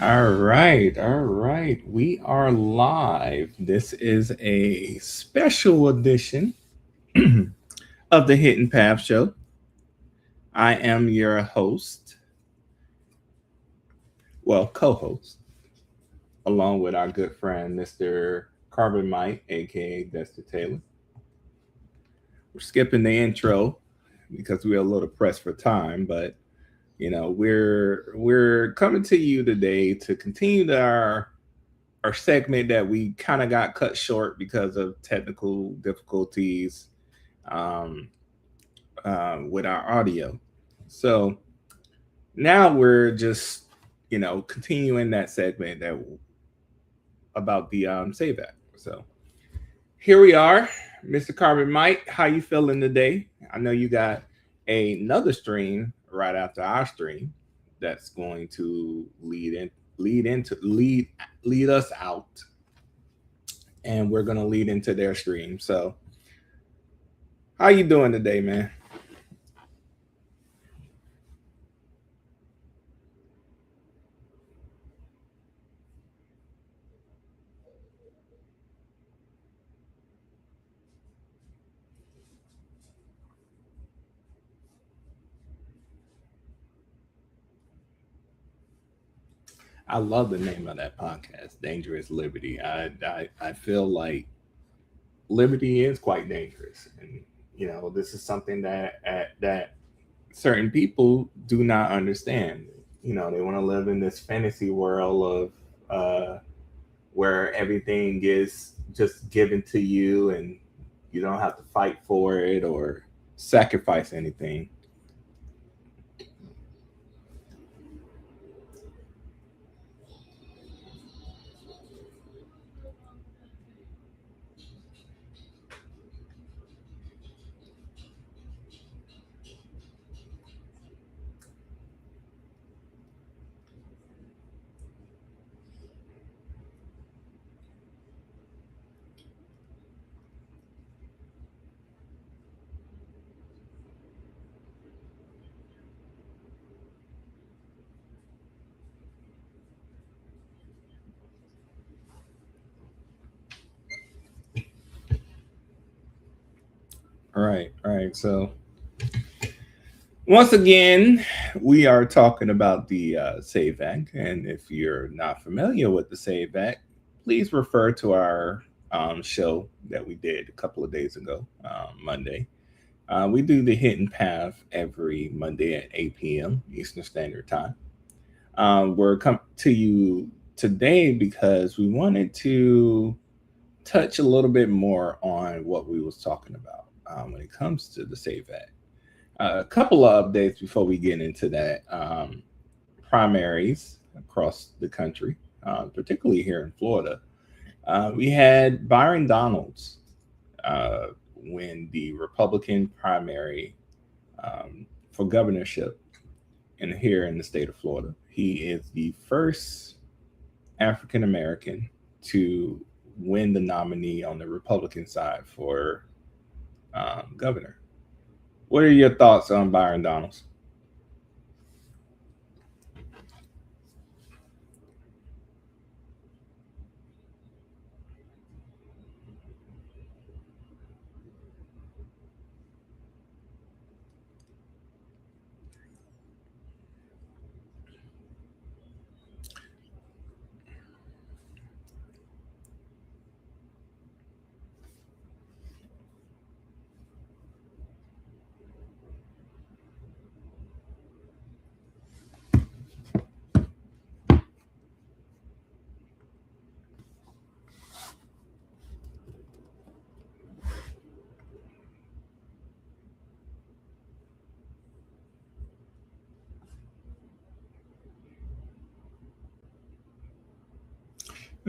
All right, all right. We are live. This is a special edition of the Hidden Path Show. I am your host, well, co host, along with our good friend, Mr. Carbon Mike, aka Dexter Taylor. We're skipping the intro because we're a little pressed for time, but we're coming to you today to continue our segment that we kind of got cut short because of technical difficulties um, with our audio. So now we're just, continuing that segment that about the save app. So here we are, Mr. Carbon Mike. How you feeling today? I know you got another stream right after our stream that's going to lead us out, and we're gonna lead into their stream. So how you doing today, man? I love the name of that podcast, Dangerous Liberty. I feel like liberty is quite dangerous, and this is something that certain people do not understand. They want to live in this fantasy world of where everything is just given to you, and you don't have to fight for it or sacrifice anything. All right. So once again, we are talking about the Save Act, and if you're not familiar with the Save Act, please refer to our show that we did a couple of days ago, Monday. We do the Hidden Path every Monday at 8 p.m. Eastern Standard Time. We're coming to you today because we wanted to touch a little bit more on what we was talking about when it comes to the Save Act. A couple of updates before we get into that. Primaries across the country, particularly here in Florida. We had Byron Donalds uh, win the Republican primary for governorship here in the state of Florida. He is the first African American to win the nominee on the Republican side for governor. What are your thoughts on Byron Donalds?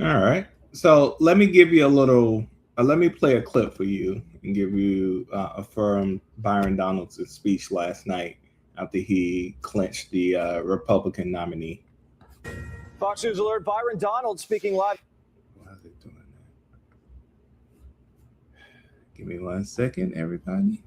All right. So let me give you a little. Let me play a clip for you and give you from Byron Donalds' speech last night after he clinched the Republican nominee. Fox News Alert, Byron Donald speaking live. Why is it doing that? Give me 1 second, everybody.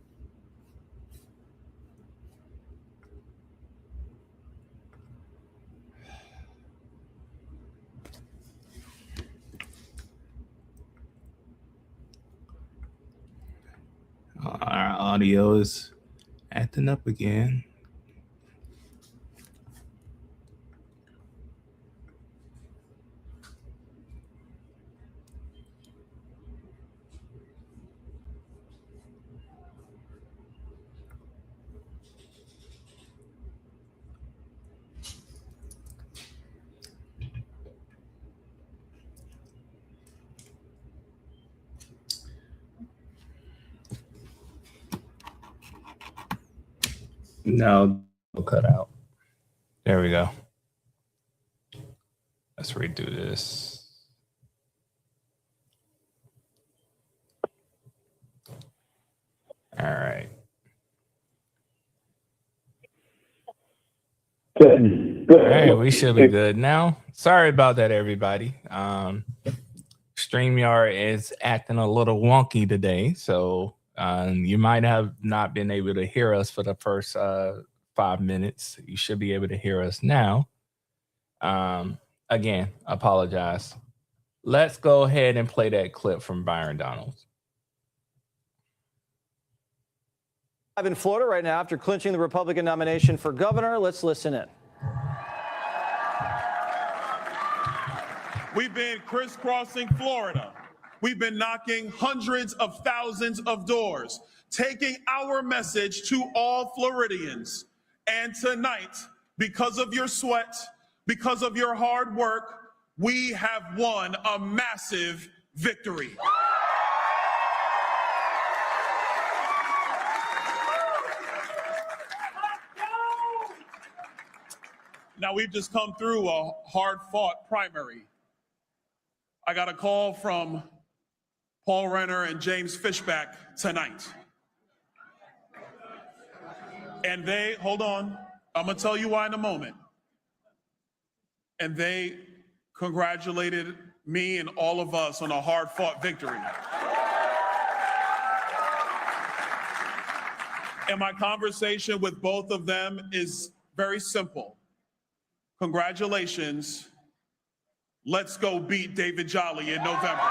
audio is acting up again. No, cut out. There we go. Let's redo this. All right. Good. All right, we should be good now. Sorry about that, everybody. StreamYard is acting a little wonky today, so you might have not been able to hear us for the first 5 minutes. You should be able to hear us now. Again, apologize. Let's go ahead and play that clip from Byron Donalds. Live in Florida right now after clinching the Republican nomination for governor. Let's listen in. We've been crisscrossing Florida. We've been knocking hundreds of thousands of doors, taking our message to all Floridians. And tonight, because of your sweat, because of your hard work, we have won a massive victory. Now, we've just come through a hard-fought primary. I got a call from Paul Renner and James Fishback tonight. And they, hold on, I'm gonna tell you why in a moment. And they congratulated me and all of us on a hard-fought victory. And my conversation with both of them is very simple. Congratulations. Let's go beat David Jolly in November.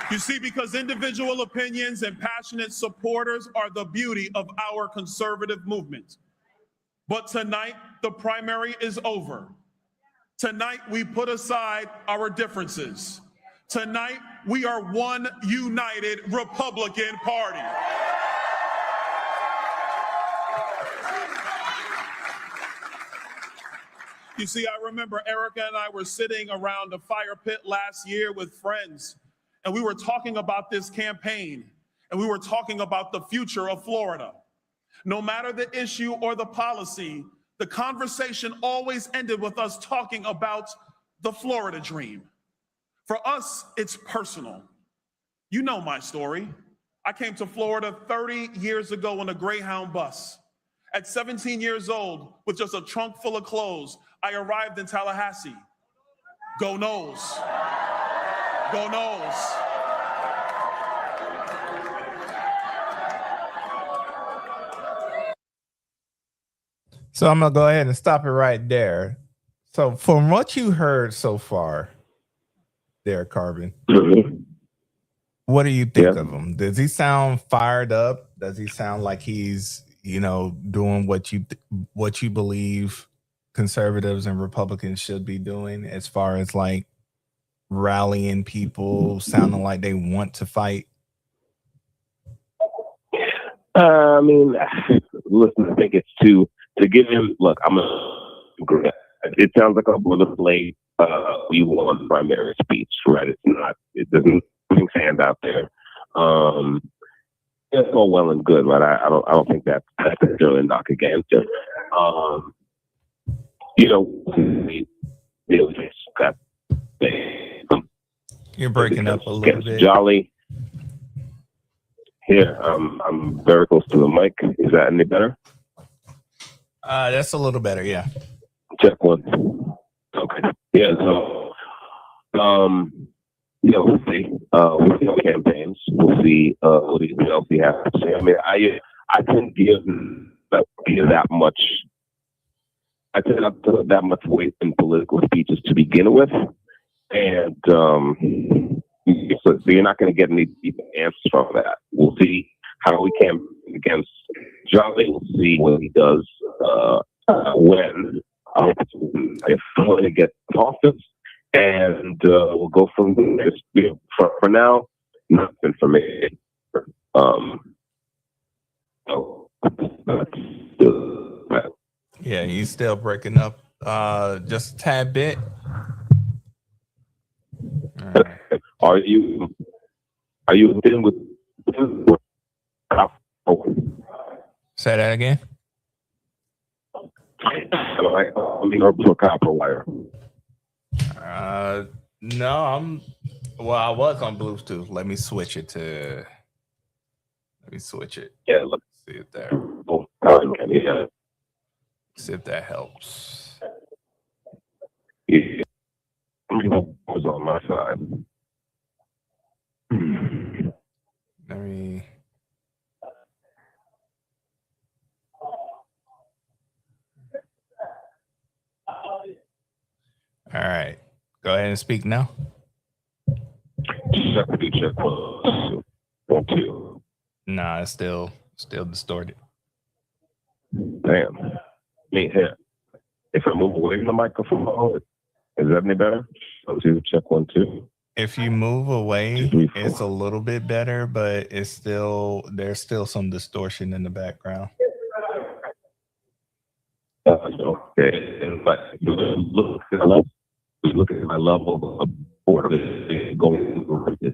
You see, because individual opinions and passionate supporters are the beauty of our conservative movement. But tonight, the primary is over. Tonight, we put aside our differences. Tonight, we are one united Republican Party. You see, I remember Erica and I were sitting around a fire pit last year with friends, and we were talking about this campaign, and we were talking about the future of Florida. No matter the issue or the policy, the conversation always ended with us talking about the Florida dream. For us, it's personal. You know my story. I came to Florida 30 years ago on a Greyhound bus. At 17 years old, with just a trunk full of clothes, I arrived in Tallahassee. Go Noles. Go Noles. So I'm gonna go ahead and stop it right there. So from what you heard so far, there, Carbon, what do you think of him? Does he sound fired up? Does he sound like he's, doing what you believe conservatives and Republicans should be doing as far as like rallying people, sounding like they want to fight? I mean, listen, I think it's to give him, look, it sounds like a boilerplate you won primary speech, right? It doesn't bring sand out there. It's all well and good, right? I don't think that's necessarily a knock against it. You're breaking up a little bit. Jolly. Here, I'm very close to the mic. Is that any better? That's a little better, yeah. Check one. Okay. Yeah, so we'll see. We'll see campaigns. We'll see what he has to say. I mean, I couldn't give that much. I did not put that much weight in political speeches to begin with, and So you're not going to get any deep answers from that. We'll see how we campaign against Jolly. We'll see what he does when if he gets office, and we'll go from there. For now, nothing for me. Yeah, he's still breaking up just a tad bit. All right. Are you in with? Say that again. To copper wire. No, I was on Bluetooth. Let me switch it. Yeah, look. See if that. Yeah. See if that helps. Yeah. Was on my side. Let me. All right. Go ahead and speak now. Check 1, 2. Nah, it's still distorted. Damn. Me here. If I move away from the microphone, is that any better? 2, check 1, 2. If you move away, 3, 4. it's a little bit better, but there's still some distortion in the background. Okay. And but look at my level of board going over this.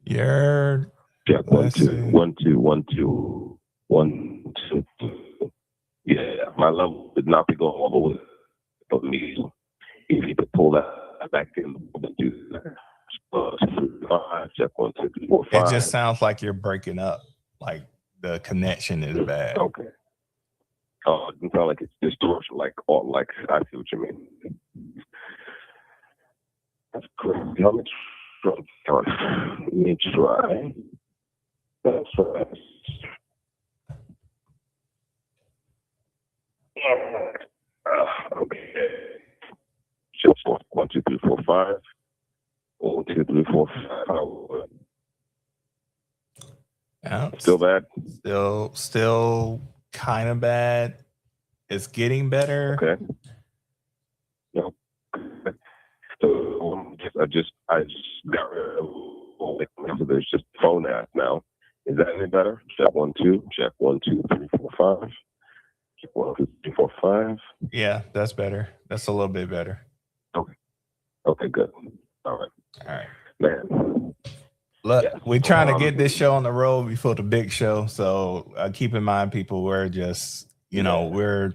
You're Check 1, let's 2, see. 1, 2, 1, 2, 1, 2. Yeah, my level did not be going all the way of me. If you could pull that back in, do that. Check 1, 2, 3, 4, 5. It just sounds like you're breaking up. Like the connection is bad. Okay. Oh, it doesn't sound like it's distortion. Like I see what you mean. That's crazy. Let me try. That's right. Okay. Check 1, 2, 3, 4, 5. 1, 2, 3, 4, 5. Yeah, Still bad? Still kind of bad. It's getting better. Okay. No. So I just got rid of so there's just phone app now. Is that any better? Check 1, 2. Check 1, 2, 3, 4, 5. Check 1, 2, 3, 4, 5. Yeah, that's better. That's a little bit better. Okay, good. All right. Man. Look, Yeah. we're trying to get this show on the road before the big show. So keep in mind, people, we're just, we're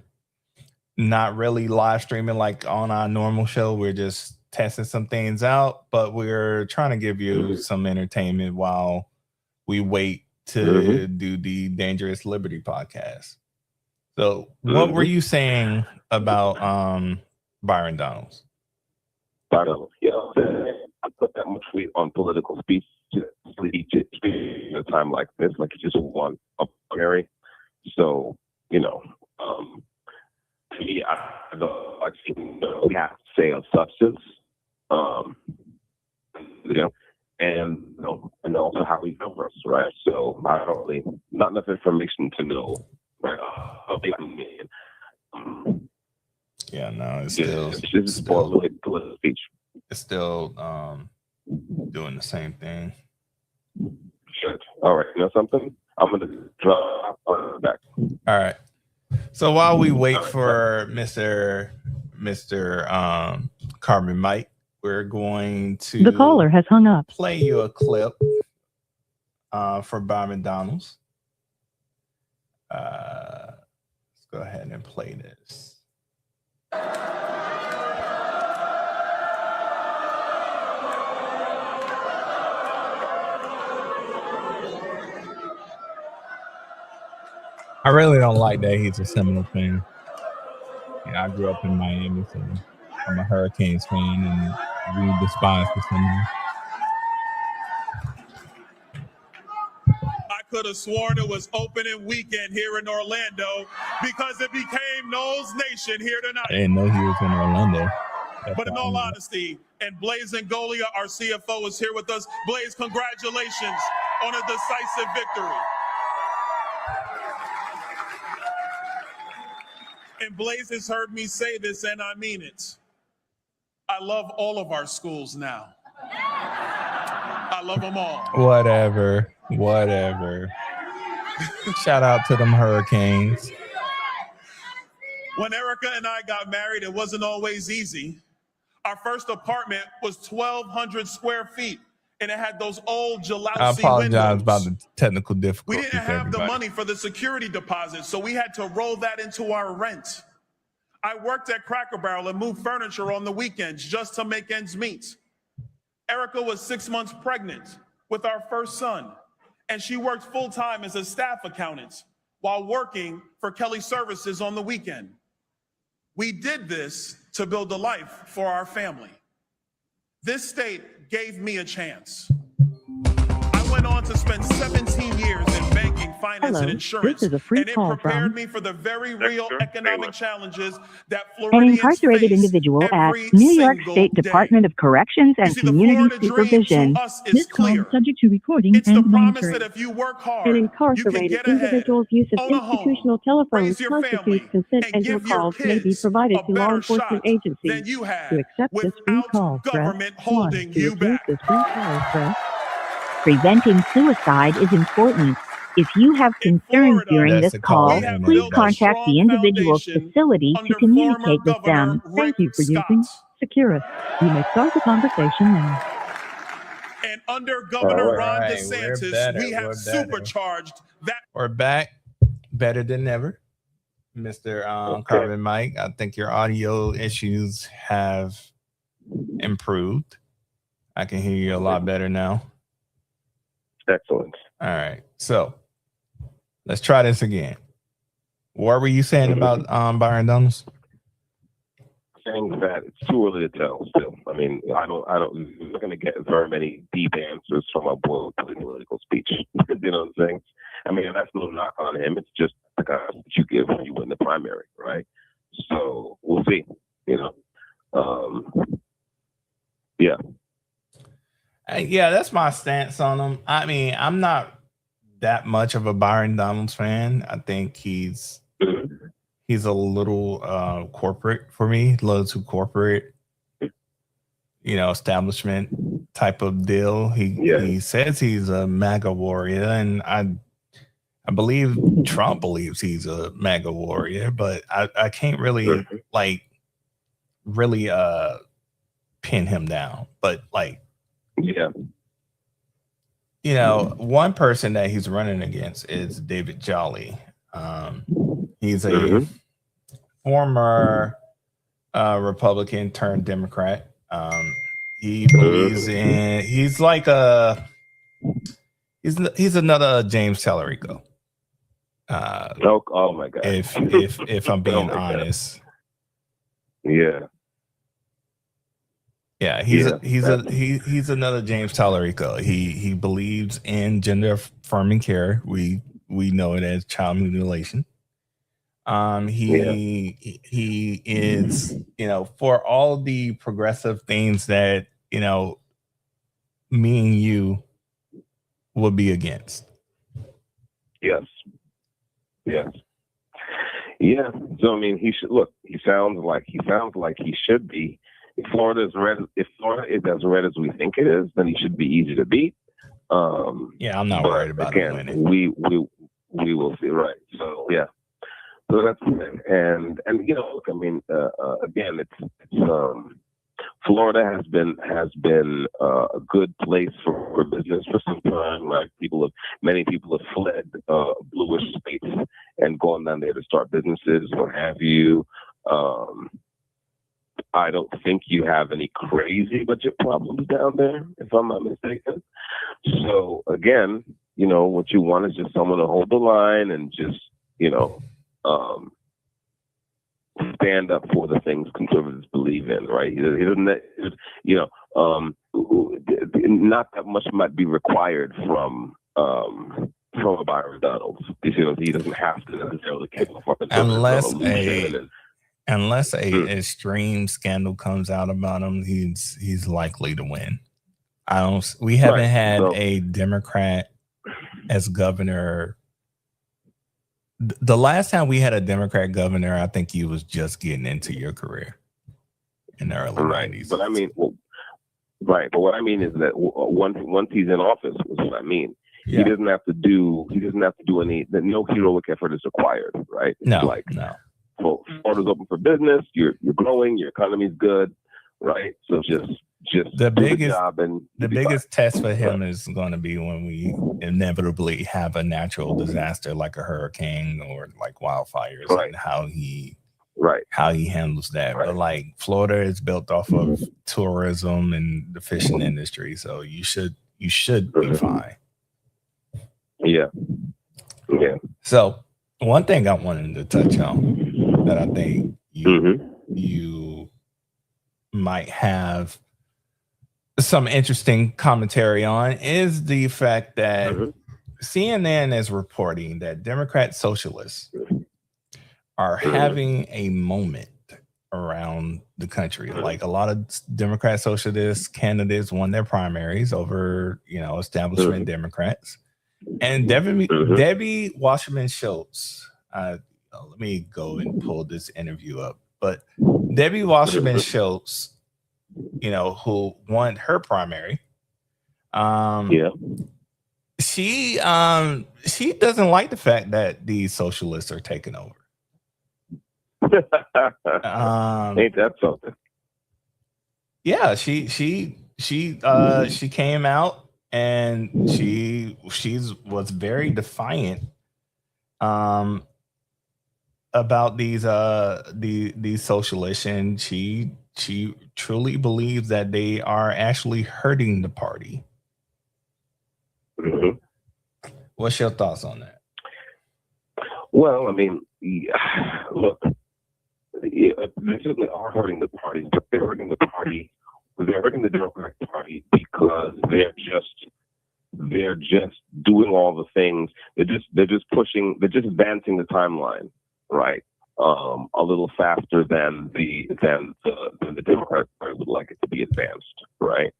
not really live streaming like on our normal show. We're just testing some things out, but we're trying to give you some entertainment while we wait to do the Dangerous Liberty podcast. So what were you saying about Byron Donalds? Yeah, I put that much weight on political speech in a time like this, like you just want a primary. So, to me, I don't actually we have to say on substance, and also how he covers, right? So I don't really, not enough information to know, right? Yeah, no, it's still political speech. It's still doing the same thing. Sure. All right, you know something? I'm gonna drop on back. All right. So while we wait for Mr. Carbon Mike, we're going to The caller has hung up. Play you a clip for Byron Donalds. Let's go ahead and play this. I really don't like that he's a Seminole fan. I grew up in Miami, so I'm a Hurricanes fan, and we despise the Seminoles. I could have sworn it was opening weekend here in Orlando because it became Noles Nation here tonight. I didn't know he was in Orlando. But in all honesty, and Blaise Ngolia, our CFO, is here with us. Blaise, congratulations on a decisive victory. And Blaise has heard me say this, and I mean it. I love all of our schools now. I love them all. Whatever. Shout out to them Hurricanes. When Erica and I got married, it wasn't always easy. Our first apartment was 1,200 square feet, and it had those old Jalowski I apologize windows. about the technical We difficulties. didn't have the everybody. money for the security deposit, so we had to roll that into our rent. I worked at Cracker Barrel and moved furniture on the weekends just to make ends meet. Erica was 6 months pregnant with our first son, and she worked full-time as a staff accountant while working for Kelly Services on the weekend. We did this to build a life for our family. This state gave me a chance. I went on to spend 17 years in banking, finance, and insurance, this is a free and it call prepared from me for the very real economic challenges that an Floridians incarcerated face individual at every New York single State day. Department of Corrections You and see, the Community Florida dream Supervision. to us is This call is clear. subject to recording It's and the promise monitoring. that if you work hard, An you can incarcerated get ahead, individual's use of own a home, institutional telephones raise your family, constitutes consent, and and your give your calls may be kids provided a to law better enforcement shot agencies. than you To had accept this free without call, press government 1. holding To you reject back. this free call, press. Preventing suicide is important. If you have In concerns Florida, during That's this the call. call, we have and please built a everybody. contact the strong individual's foundation facility to under communicate former with them. Governor Thank you Rick for using Scott. Securus. You may start the conversation now. And under Governor All Ron right, we're DeSantis, better, we have we're better. supercharged that. We're back, better than ever, Mr. Carbon Mike. I think your audio issues have improved. I can hear you a lot better now. Excellent. All right, so let's try this again. What were you saying about Byron Donalds? Saying that it's too early to tell still. I mean, I don't, we're not going to get very many deep answers from a board political speech. You know what I'm saying? I mean, that's no knock on him. It's just the kind of speech you give when you win the primary, right? So we'll see, you know. Yeah. Yeah, that's my stance on him. I mean, I'm not that much of a Byron Donalds fan. I think he's a little corporate for me, a little too corporate, you know, establishment type of deal. He says he's a MAGA warrior, and I believe Trump believes he's a MAGA warrior, but I can't really really pin him down. But like, yeah, you know, one person that he's running against is David Jolly. He's a former Republican turned Democrat. He believes in, he's like he's another James Tallarico. Oh my God. If I'm being honest. Yeah. Yeah, he's another James Tallarico. He believes in gender affirming care. We know it as child mutilation. He is, you know, for all the progressive things that, you know, me and you would be against. Yes. Yeah. So I mean, he should look. He sounds like he should be. If Florida is red, if Florida is as red as we think it is, then he should be easy to beat. Yeah, I'm not worried about him winning. We will see, right? So yeah. So that's the thing. And you know, look, I mean, again, it's Florida has been a good place for business for some time. Like many people have fled bluish states and gone down there to start businesses, what have you. I don't think you have any crazy budget problems down there, if I'm not mistaken. So again, you know, what you want is just someone to hold the line and just, you know, stand up for the things conservatives believe in, right? He doesn't, you know, not that much might be required from a Byron Donalds. You know, he doesn't have to necessarily kick off unless unless a extreme scandal comes out about him, he's likely to win. We haven't Right. had So- a Democrat as governor. The last time we had a Democrat governor, I think he was just getting into your career in the early Right. 90s. But I mean, right. But what I mean is that once he's in office, is what I mean. Yeah. He doesn't have to do any. No heroic effort is required, right? It's No, like, no. well, Florida's open for business. You're growing. Your economy's good, right? So just The do biggest- the job and The biggest test for him is going to be when we inevitably have a natural disaster like a hurricane or like wildfires, Right. and how he right. handles that. Right. But like Florida is built off of tourism and the fishing industry, so you should be Mhm. fine. Yeah. Yeah. So one thing I wanted to touch on that I think Mm-hmm. you might have some interesting commentary on is the fact that Mhm. CNN is reporting that Democrat socialists are Mhm. having a moment around the country. Mhm. Like a lot of Democrat socialist candidates won their primaries over, establishment Mhm. Democrats. And Debbie Wasserman Schultz, let me go and pull this interview up. But Debbie Wasserman Schultz, who won her primary, Yeah. she doesn't like the fact that the socialists are taking over. Ain't that something? Yeah, she came out and she was very defiant about these socialists, and she truly believes that they are actually hurting the party. Mhm. What's your thoughts on that? Well, I mean, look, they certainly are hurting the party, but they're hurting the party. They're hurting the Democratic Party because they're just doing all the things. They're just advancing the timeline, right? A little faster than the Democratic Party would like it to be advanced, right?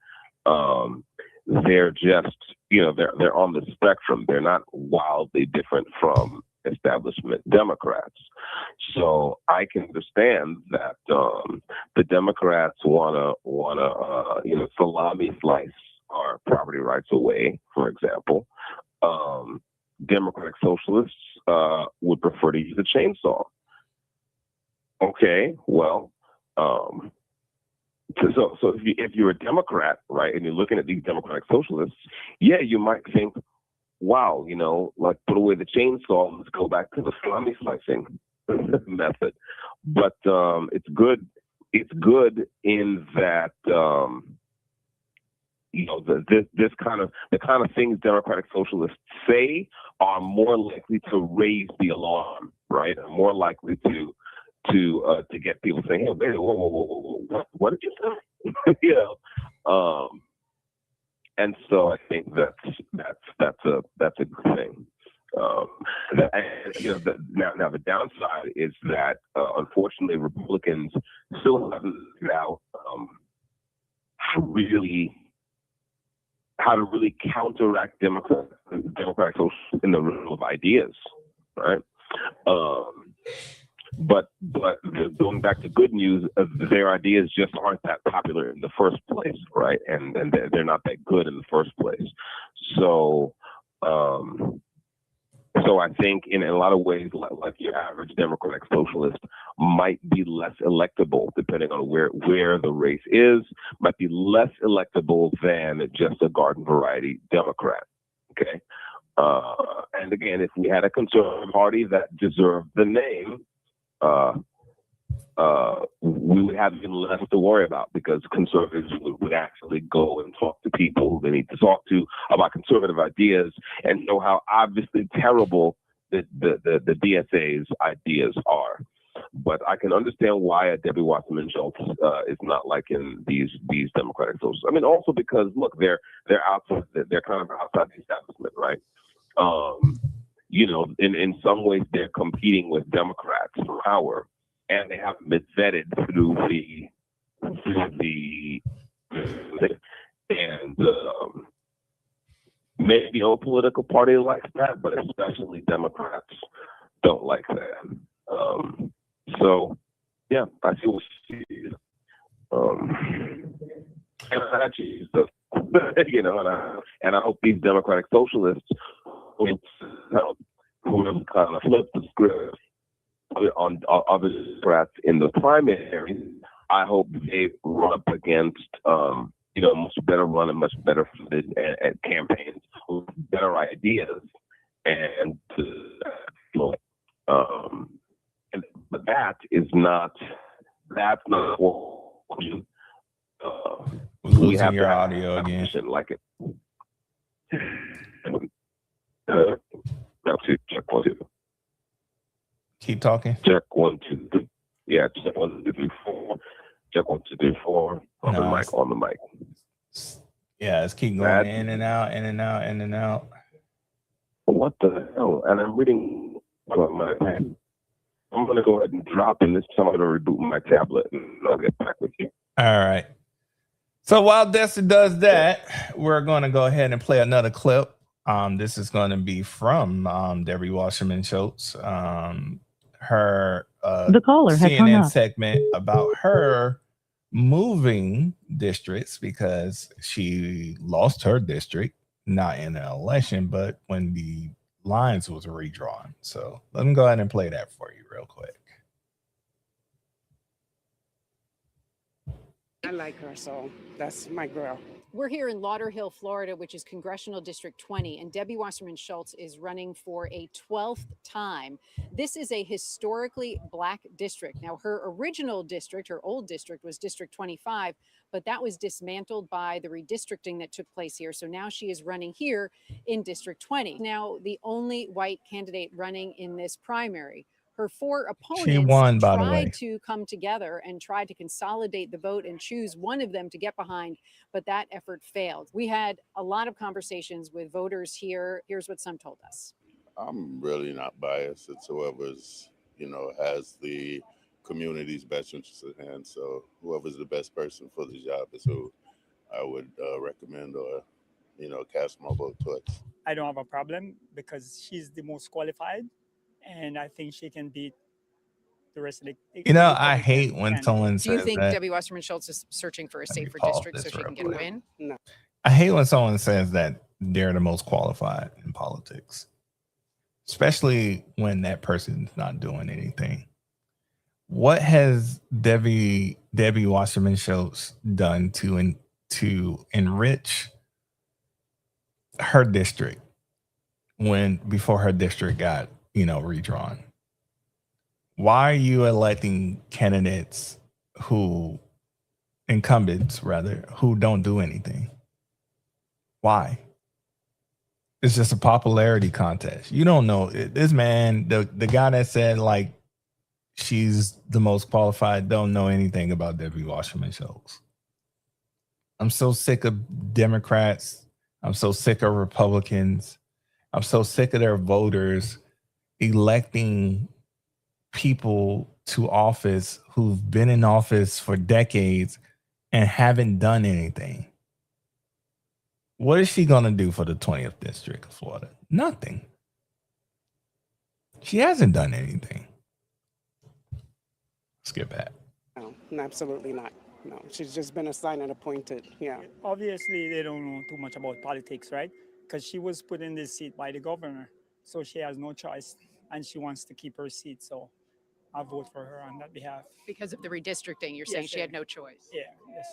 They're just, they're on the spectrum. They're not wildly different from establishment Democrats. So I can understand that the Democrats wanna salami slice our property rights away, for example. Democratic socialists would prefer to use a chainsaw. Okay, well, so if you're a Democrat, right, and you're looking at these Democratic socialists, yeah, you might think, wow, like put away the chainsaw, let's go back to the salami slicing method. But it's good in that the kind of things Democratic socialists say are more likely to raise the alarm, right? Are more likely to get people saying, "Hey, wait, whoa, what did you say?" And so I think that's a good thing. Now the downside is that unfortunately Republicans still haven't figured out how to really counteract Democratic socialism in the realm of ideas, right? But going back to good news, their ideas just aren't that popular in the first place, right? And they're not that good in the first place. So I think in a lot of ways, like your average Democratic socialist might be less electable, depending on where the race is, might be less electable than just a garden variety Democrat. Okay. And again, if we had a conservative party that deserved the name, we would have even less to worry about, because conservatives would actually go and talk to people who they need to talk to about conservative ideas and know how obviously terrible the DSA's ideas are. But I can understand why Debbie Wasserman Schultz is not liking these Democratic socialists. I mean, also because look, they're outside. They're kind of outside the establishment, right? In some ways, they're competing with Democrats for power. and they haven't been vetted through the and maybe no political party likes that, but especially Democrats don't like that. So yeah, I see what she is. And I choose the, you know, and I hope these Democratic socialists will kind of flip the script on other Democrats in the primary. I hope they run up against, you know, much better run and much better funded and campaigns with better ideas, and but that's not what you. We're losing your audio again. Like it. Check 1 2. Keep talking. Check 1 2 3. Yeah, check 1 2 3 4. Check 1 2 3 4. On the mic. Yeah, it's keep going in and out, in and out, in and out. What the hell? And I'm reading my pen. I'm gonna go ahead and drop in this time. I'm gonna reboot my tablet and I'll get back with you. All right. So while Dexter does that, we're going to go ahead and play another clip. This is going to be from Debbie Wasserman Schultz. Her The caller has hung CNN up. segment about her moving districts because she lost her district, not in an election, but when the lines was redrawn. So let me go ahead and play that for you real quick. I like her, so that's my girl. We're here in Lauderhill, Florida, which is Congressional District 20, and Debbie Wasserman Schultz is running for a 12th time. This is a historically Black district. Now, her original district, her old district, was District 25, but that was dismantled by the redistricting that took place here. So now she is running here in District 20. Now, the only white candidate running in this primary. Her four opponents won, by the way. tried to come together and try to consolidate the vote and choose one of them to get behind, but that effort failed. We had a lot of conversations with voters here. Here's what some told us. I'm really not biased. It's whoever's, has the community's best interests at hand. So whoever's the best person for the job is who I would recommend or, cast my vote towards. I don't have a problem because she's the most qualified. And I think she can beat the rest of the. I hate when someone says Do you think that. Debbie Wasserman Schultz is searching for a safer pause district so this she real can get a quick. win? No. I hate when someone says that they're the most qualified in politics, especially when that person's not doing anything. What has Debbie Wasserman Schultz done to enrich her district before her district got redrawn? Why are you electing incumbents who don't do anything? Why? It's just a popularity contest. You don't know this man, the guy that said she's the most qualified, don't know anything about Debbie Wasserman Schultz. I'm so sick of Democrats. I'm so sick of Republicans. I'm so sick of their voters electing people to office who've been in office for decades and haven't done anything. What is she going to do for the 20th district of Florida? Nothing. She hasn't done anything. Let's get back. No, absolutely not. No, she's just been assigned and appointed. Yeah. Obviously, they don't know too much about politics, right? Because she was put in this seat by the governor. So she has no choice and she wants to keep her seat. So I'll vote for her on that behalf. Because of the redistricting, you're saying Yes, she had no choice. Yeah, yes.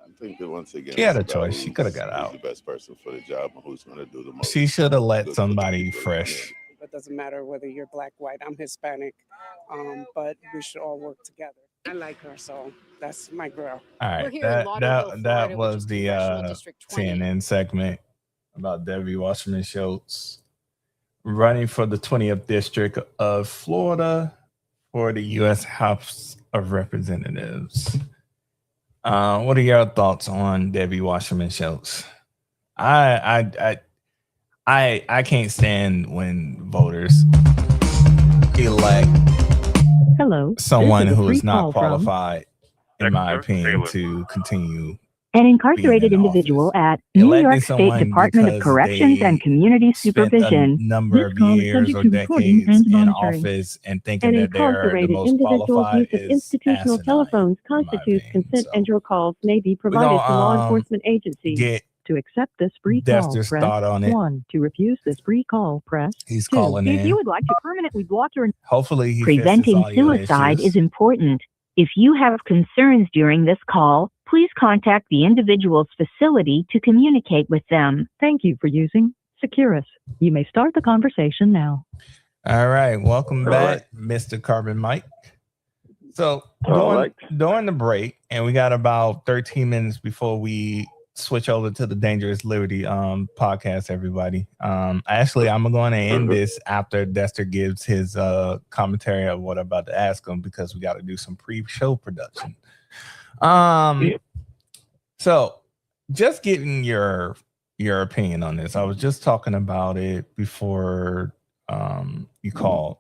I think that once again, She had it's a about choice. She coulda got out. Who's the best person for the job and who's going to do the most. She should have let good for the somebody people. fresh. It doesn't matter whether you're Black, white, I'm Hispanic, but we should all work together. I like her, so that's my girl. All We're right, here in Lauderhill, that Florida, which was is the Congressional District 20. CNN segment about Debbie Wasserman Schultz running for the 20th district of Florida for the U.S. House of Representatives. What are your thoughts on Debbie Wasserman Schultz? I can't stand when voters elect Hello. someone this is a who is free not call from qualified, in my Dexter opinion, Taylor. to continue an incarcerated being in individual office. at New Electing York State someone Department of because Corrections and they Community spent a Supervision. number This of call is years subject or to recording decades and in monitoring. office and An thinking that they're the incarcerated most individual's qualified use of is institutional asinine, telephones in my constitutes opinion. consent, So and your calls may be we're provided to law gonna enforcement agencies. get To accept this free call, Dexter's press thought on it. 1. To refuse this free call, press He's 2. calling If you in. would like to permanently block your Hopefully he fixes Preventing audio suicide issues. is important. If you have concerns during this call, please contact the individual's facility to communicate with them. Thank you for using Securus. You may start the conversation now. All right, welcome All back, Mr. Carbon Mike. So All right. during the break, and we got about 13 minutes before we switch over to the Dangerous Liberty podcast, everybody. Actually, I'm going to end this after Dexter gives his commentary of what I'm about to ask him, because we got to do some pre-show production. So just getting your opinion on this. I was just talking about it before you called.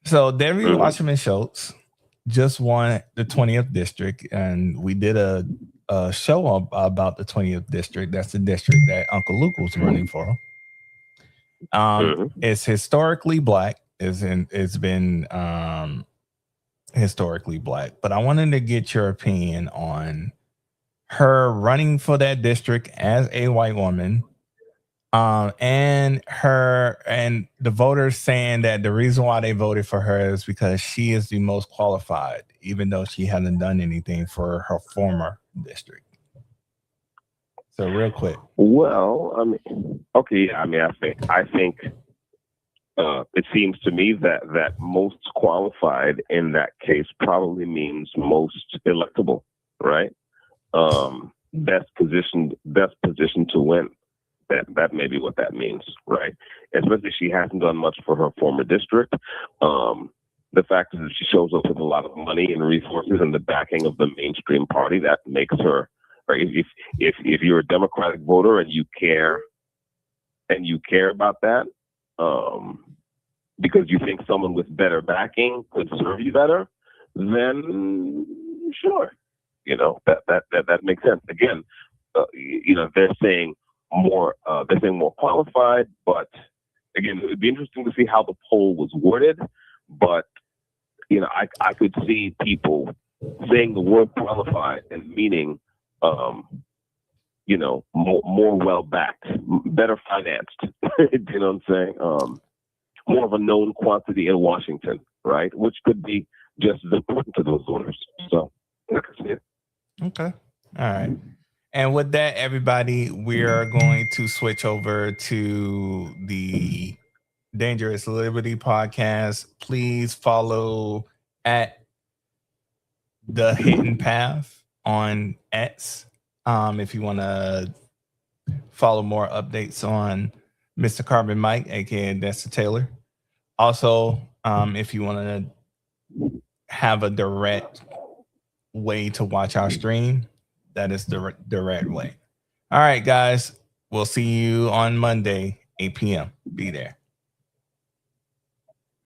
So Debbie Wasserman Schultz just won the 20th district, and we did a show about the 20th district. That's the district that Uncle Luke was running for. It's historically black. It's been historically black. But I wanted to get your opinion on her running for that district as a white woman, and the voters saying that the reason why they voted for her is because she is the most qualified, even though she hasn't done anything for her former district. So real quick. Well, I mean, okay, yeah, I mean, I think it seems to me that most qualified in that case probably means most electable, right? Best positioned to win. That may be what that means, right? Especially she hasn't done much for her former district. The fact is that she shows up with a lot of money and resources and the backing of the mainstream party. That makes her, right? If you're a Democratic voter and you care about that, because you think someone with better backing could serve you better, then sure, that makes sense. Again, they're saying more qualified, but again, it would be interesting to see how the poll was worded. But I could see people saying the word qualified and meaning more well backed, better financed. You know what I'm saying? More of a known quantity in Washington, right? Which could be just as important to those voters. So I can see it. Okay. All right. And with that, everybody, we are going to switch over to the Dangerous Liberty podcast. Please follow at The Hidden Path on X if you want to follow more updates on Mr. Carbon Mike, aka Dexter Taylor. Also, if you want to have a direct way to watch our stream, that is the direct way. All right, guys. We'll see you on Monday, 8 p.m. Be there.